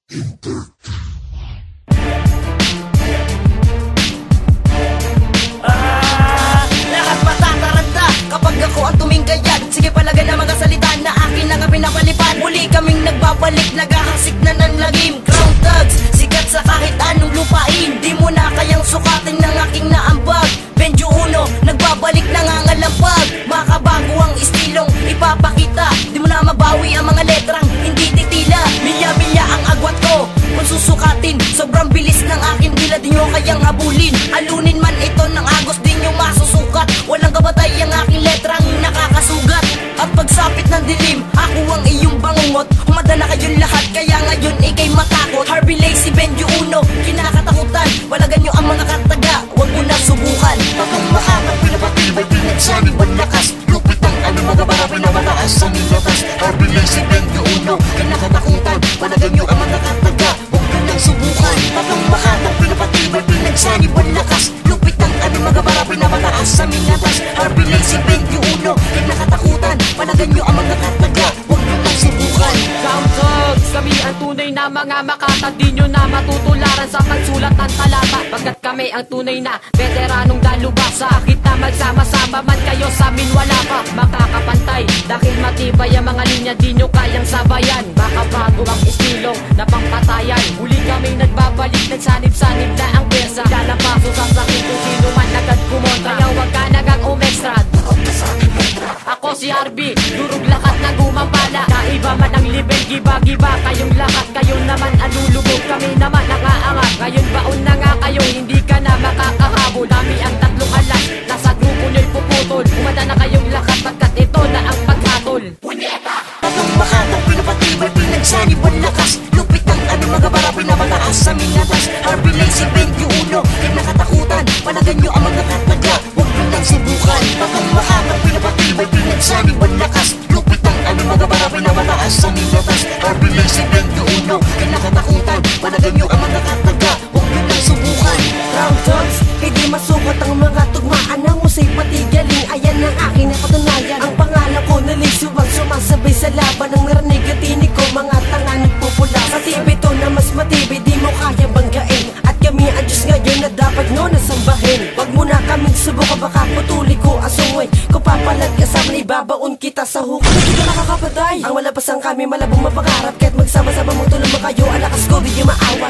Lahat matataranta kapag ako ang tumingkayad. Sige palagan ang mga salita na akin na nga pinapalipad. Muli kaming nagbabalik, naghahaksik na ng lagim. Crown thugs, sikat sa kahit anong lupain. Di mo na kayang sukatin ng aking naambag. Benjo Uno, nagbabalik nangangalampag. Makabago ang estilong ipapakita. Di mo na mabawi ang mga letrang hindi titila. Milya-milya ang agwat ko kung susukatin. Sobrang bilis ng akin dila, di nyo kayang habulin. Alunin man ito ng agos, di nyo masusukat. Walang kabatay ang aking letrang nakakasugat. At pagsapit ng dilim, ako ang iyong bangungot. Humada na kayong lahat, kaya ngayon ikay matakot. Harvey Lacey, Benjo Uno, kinakatakutan. Walagan nyo ang mga kataga, huwag mo na subukan. Bakang mahanap, pinapatibay, pinagsanin, malakas. Lupit ang aming mga bara, pinamataas sa nilatas. Harvey Lacey, Benjo Uno, kinakatakutan. Walagan nyo ang mga kataga, huwag mo nang subukan. Bakang mahanap, pinapatibay, pinagsanin, malakas. Lupit ang aming mga bara, pinamataas sa nilatas. Harvey Lacey, Benjo Uno, kinakatakutan. Walagan nyo ang mga kataga, huwag mo nang subukan. Crown thugs, kami ang tunay na mga makata. Di nyo na matutularan sa pagsulat ng talata. Pagkat kami ang tunay na veteranong dalubhasa. Kita magsama-sama man kayo, sa amin wala pa makakapantay. Dahil matibay ang mga linya, di nyo kayang sabayan. Makabago ang estilong na pangpatayan. Huli kami nagbabalik, nagsanib-sanib na ang persa. Lalapaso sa sakit kung sino man agad kumontra. Kaya wag ka nagang umextra. Ako si Harvey, durog lakat na gumapala. Kaiba man ang level, giba-giba kayong lahat. Kayo naman alulubog, kami naman nakaangat. Ngayon baon na nga kayo, hindi ka na makakahabol. Dami ang tatlong alas, nasa grupo nyo'y puputol. Umanda na kayong lahat, pagkat ito na ang paghatol. Bakang mahanap, pinapatibay, pinagsanib, malakas. Lupit ang aming mga bara, pinamataas sa minatas. Harvey Lacey, Benjo Uno, kinakatakutan. Palagan nyo ang mga kataga, huwag mo nang subukan. Bakang mahanap, pinapatibay, pinagsanib, malakas. Lupit ang aming mga bara, pinamataas sa minatas. Harvey Lacey, Benjo Uno, kinakatakutan. Palagan nyo ang mga kataga, huwag mo nang subukan. Crown thugs, hindi masukat ang mga tugmaan ng musay pati galing. Ayan ang aking napatunayan. Ang pangalan ko nalisuwag, sumasabay sa laban. Ang narinig at tinig ko, mga tanga nagpupula. Sa TV to na mas matibay, di mo kaya banggain. At kami ang Diyos ngayon na dapat nyo nasambahin. Wag mo na kaming subukan, baka putuli ko ang sungay. Kung papalag kasama na ibabaon kita sa hukay. Hindi ka nakakapatay. Ang malapas ang kami, malabong mapangarap. Kahit magsama-sama mong tulong mo kayo, ang lakas ko di nyo maawa.